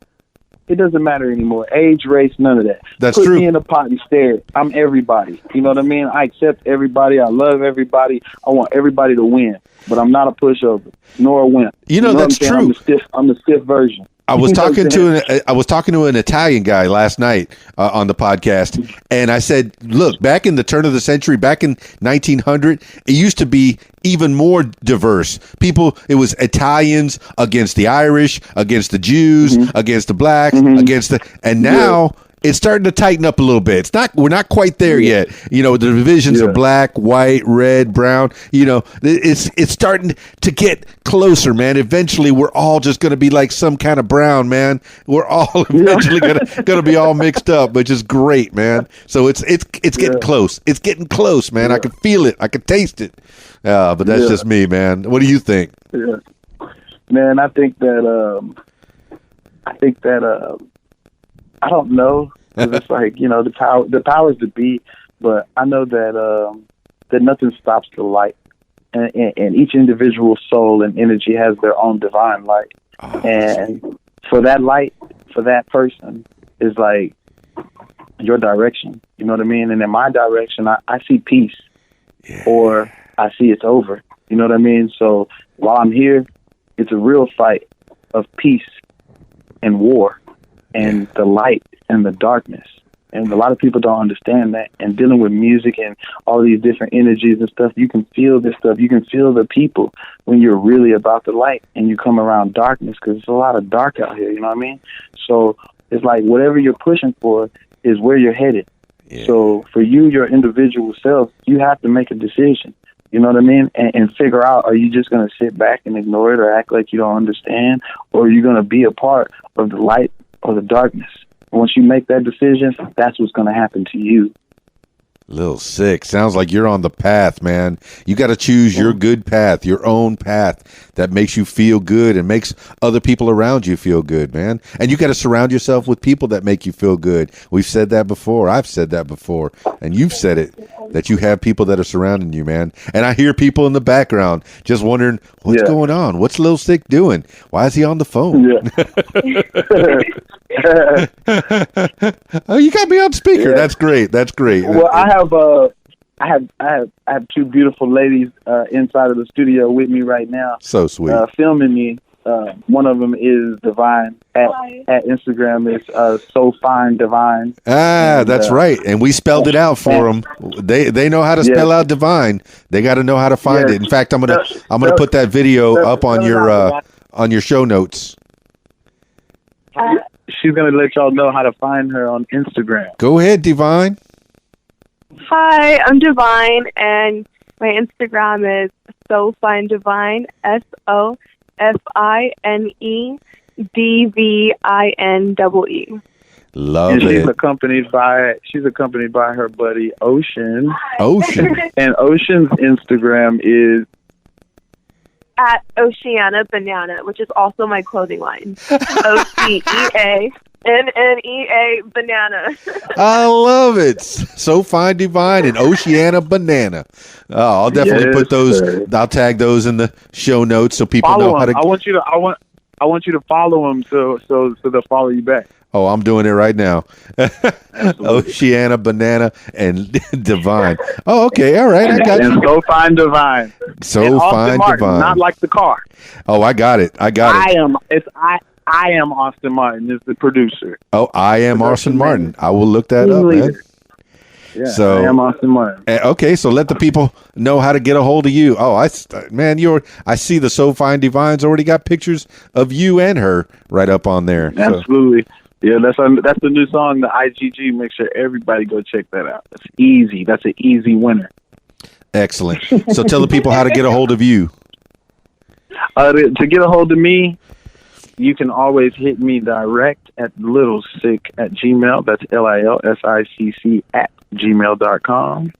It doesn't matter anymore. Age, race, none of that. That's Put true. me in a pot and stare. I'm everybody. You know what I mean? I accept everybody. I love everybody. I want everybody to win. But I'm not a pushover, nor a wimp. You know, that's what I'm true. I'm the stiff version. I was You know talking what I'm saying? to an Italian guy last night on the podcast, and I said, "Look, back in the turn of the century, back in 1900, it used to be even more diverse. People, it was Italians against the Irish, against the Jews, against the blacks, and now." It's starting to tighten up a little bit. We're not quite there yet. You know, the divisions are black, white, red, brown. You know, it's starting to get closer, man. Eventually, we're all just going to be like some kind of brown, man. We're all eventually going to be all mixed up, which is great, man. So it's getting close. It's getting close, man. I can feel it. I can taste it. But that's just me, man. What do you think? Yeah, man. I think that. I don't know, 'cause it's like, you know, the powers that be, but I know that that nothing stops the light, and each individual soul and energy has their own divine light, and for that light, for that person, is like your direction. You know what I mean? And in my direction, I see peace, or I see it's over. You know what I mean? So while I'm here, it's a real fight of peace and war. And the light and the darkness. And a lot of people don't understand that. And dealing with music and all these different energies and stuff, you can feel this stuff. You can feel the people when you're really about the light and you come around darkness, because there's a lot of dark out here, you know what I mean? So it's like whatever you're pushing for is where you're headed. Yeah. So for you, your individual self, you have to make a decision. You know what I mean? And figure out, are you just going to sit back and ignore it or act like you don't understand? Or are you going to be a part of the light or the darkness? Once you make that decision, that's what's going to happen to you. Lil Sicc, sounds like you're on the path, man. You got to choose your good path, your own path that makes you feel good and makes other people around you feel good, man. And you got to surround yourself with people that make you feel good. We've said that before. I've said that before. And you've said it, that you have people that are surrounding you, man. And I hear people in the background just wondering, what's going on? What's Lil Sicc doing? Why is he on the phone? Oh, you got me on speaker. Yeah. That's great. That's great. Well, I have two beautiful ladies inside of the studio with me right now. So sweet. Filming me. One of them is Divine at Instagram. Is So Fine Divine. That's right. And we spelled it out for them. They know how to spell out Divine. They got to know how to find it. In fact, I'm gonna put that video up on your show notes. She's gonna let y'all know how to find her on Instagram. Go ahead, Divine. Hi, I'm Divine, and my Instagram is SoFineDivine, SoFineDVINEE. Love and it. She's accompanied by her buddy Ocean. Ocean. And Ocean's Instagram is at Oceana Banana, which is also my clothing line. OCEANNEA Banana. I love it. So Fine Divine and Oceana Banana. Oh, I'll definitely put those. Sir. I'll tag those in the show notes so people know how to. I want you to follow them so they'll follow you back. Oh, I'm doing it right now. Oceana Banana and Divine. Oh, okay, all right, I got you. And So Fine Divine. So Fine Divine. Not like the car. Oh, I got it. I am Austin Martin is the producer. Oh, I am Austin Martin. I will look that up, man. Yeah, so, I am Austin Martin. Okay, so let the people know how to get a hold of you. Oh, I see the So Fine Divine's already got pictures of you and her right up on there. Absolutely. So. Yeah, that's the new song, the IGG. Make sure everybody go check that out. That's easy. That's an easy winner. Excellent. So tell the people how to get a hold of you. To get a hold of me, you can always hit me direct at lilsicc@gmail. That's LILSICC@gmail.com.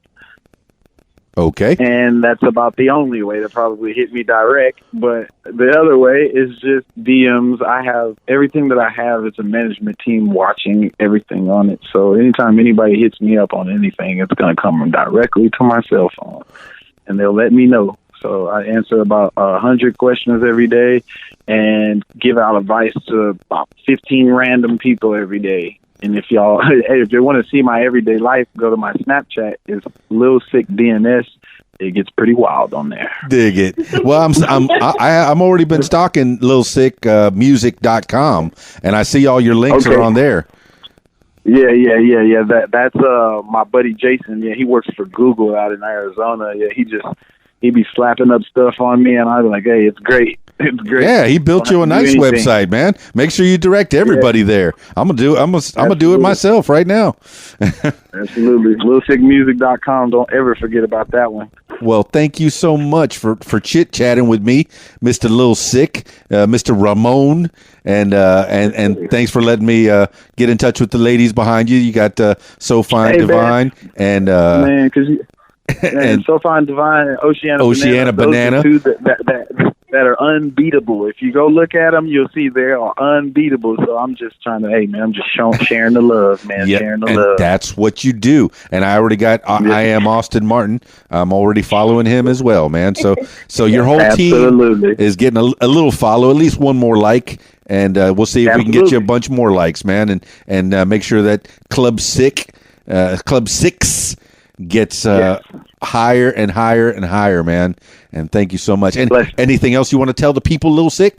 Okay. And that's about the only way to probably hit me direct. But the other way is just DMs. I have everything that I have is a management team watching everything on it. So anytime anybody hits me up on anything, it's going to come directly to my cell phone. And they'll let me know. So I answer about 100 questions every day and give out advice to about 15 random people every day. And if y'all, if you want to see my everyday life, go to my Snapchat. It's Lil Sicc DNS. It gets pretty wild on there. Dig it. Well, I'm already been stalking Lil Sicc music.com, and I see all your links are on there. Yeah. That's my buddy Jason. Yeah, he works for Google out in Arizona. Yeah, he be slapping up stuff on me, and I'm like, hey, it's great. It's great. Yeah, he built you a nice website, man. Make sure you direct everybody there. I'm gonna do it myself right now. Absolutely. LilSickMusic.com. Don't ever forget about that one. Well, thank you so much for chit chatting with me, Mr. Lil Sicc, Mr. Ramon, and thanks for letting me get in touch with the ladies behind you. You got So Fine Divine and man, because and So Fine Divine and Oceana Banana. Those are two that are unbeatable. If you go look at them, you'll see they are unbeatable. So I'm just trying to, I'm just sharing the love, man. Yep, sharing the and love. That's what you do. And I already got, I am Austin Martin. I'm already following him as well, man. So your whole team is getting a little follow, at least one more like. And we'll see if we can get you a bunch more likes, man. And make sure that Club Sicc gets higher and higher and higher, man. And thank you so much. And anything else you want to tell the people, Lil Sicc?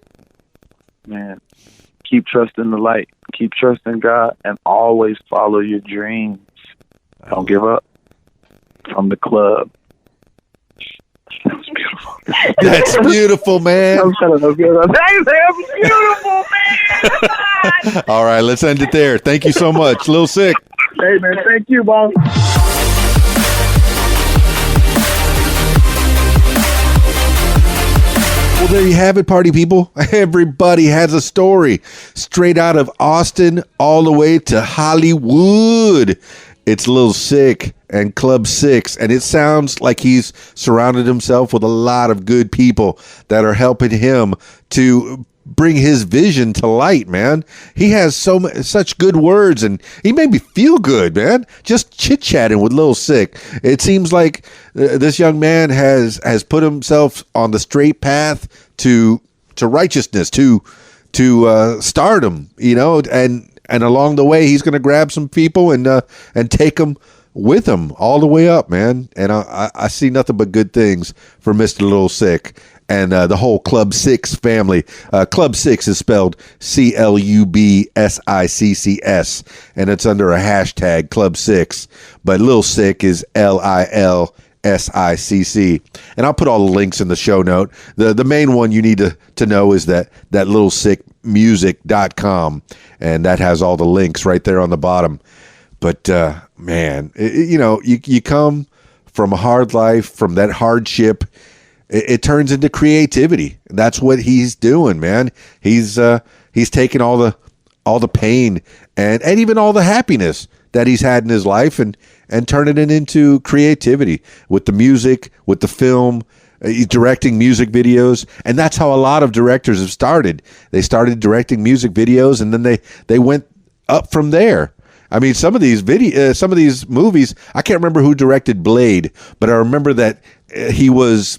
Man, keep trusting the light. Keep trusting God, and always follow your dreams. Don't give up. From the club. That's beautiful. That's beautiful, man. I'm telling you, that's beautiful, man. All right, let's end it there. Thank you so much, Lil Sicc. Hey, man, thank you, boss. Well, there you have it, party people. Everybody has a story straight out of Austin all the way to Hollywood. It's Lil Sicc and Club Sicc, and it sounds like he's surrounded himself with a lot of good people that are helping him to bring his vision to light, man. He has such good words, and he made me feel good, man. Just chit-chatting with Lil Sicc. It seems like this young man has put himself on the straight path to righteousness, to stardom, and along the way he's going to grab some people and take them with him all the way up, man. And I see nothing but good things for Mr. Lil Sicc and the whole Club Sicc family. Club Sicc is spelled CLUBSICCS, and it's under a hashtag Club Sicc. But Lil Sicc is LILSICC. And I'll put all the links in the show note. The main one you need to know is that LilSickMusic.com, and that has all the links right there on the bottom. But man, you come from a hard life, from that hardship. It turns into creativity. That's what he's doing, man. He's taking all the pain and even all the happiness that he's had in his life and turning it into creativity with the music, with the film. He's directing music videos, and that's how a lot of directors have started. They started directing music videos, and then they went up from there. I mean, some of these movies, I can't remember who directed Blade, but I remember that he was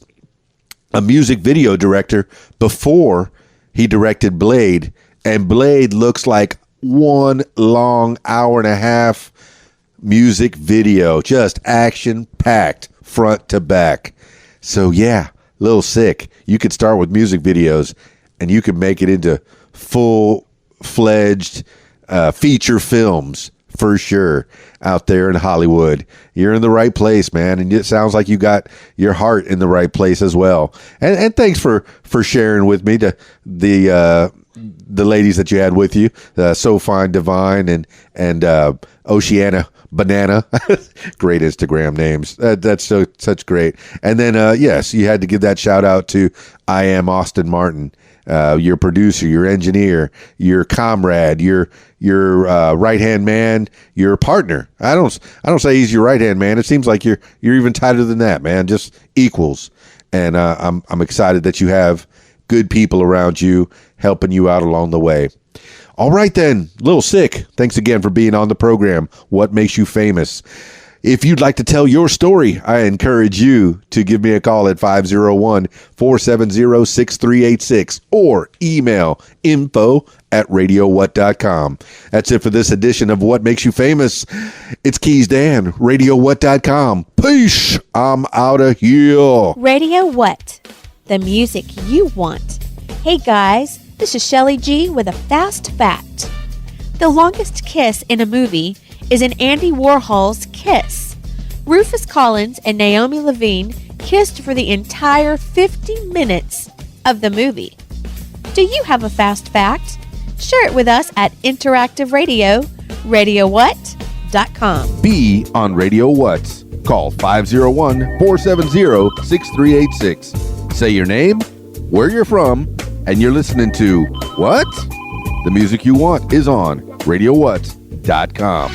a music video director before he directed Blade, and Blade looks like one long hour and a half music video, just action packed front to back. So yeah, Lil Sicc, you could start with music videos and you could make it into full-fledged feature films for sure out there in Hollywood. You're in the right place, man, and it sounds like you got your heart in the right place as well. And thanks for sharing with me the ladies that you had with you, So Fine Divine and Oceana Banana. Great Instagram names. That's such great. And then yes, you had to give that shout out to I Am Austin Martin, your producer, your engineer, your comrade, your right hand man, your partner. I don't say he's your right hand man. It seems like you're even tighter than that, man. Just equals. And I'm excited that you have good people around you helping you out along the way. All right then, Lil Sicc, thanks again for being on the program. What makes you famous? If you'd like to tell your story, I encourage you to give me a call at 501-470-6386 or email info@radiowhat.com. That's it for this edition of What Makes You Famous. It's Keys Dan, radiowhat.com. Peace. I'm out of here. Radio What? The music you want. Hey guys, this is Shelly G with a fast fact. The longest kiss in a movie is in Andy Warhol's Kiss. Rufus Collins and Naomi Levine kissed for the entire 50 minutes of the movie. Do you have a fast fact? Share it with us at Interactive Radio, radiowhat.com. Be on Radio What. Call 501-470-6386. Say your name, where you're from, and you're listening to What? The music you want is on radiowhat.com.